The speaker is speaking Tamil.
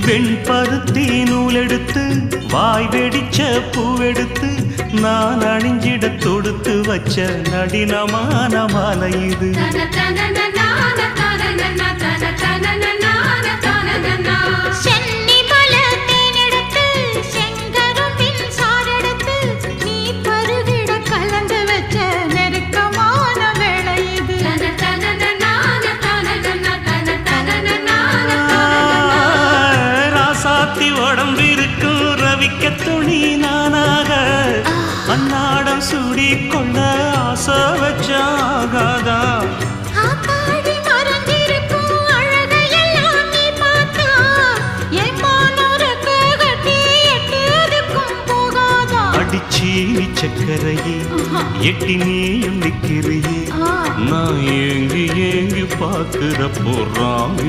வெண்பருத்தி நூலெடுத்து வாய் வெடிச்ச பூவெடுத்து நான் அணிஞ்சிட தொடுத்து வச்ச நடினமான மாலை இது. உடம்பிருக்கும் ரவிக்க துணி நானாக அன்னாடம் சூடி கொள்ள ஆசை வச்சாகாதா. அடிச்சி சக்கரையே எட்டி நீயும் நிக்கிறியே நான் ஏங்கி ஏங்கி பார்க்கிற போறாங்க.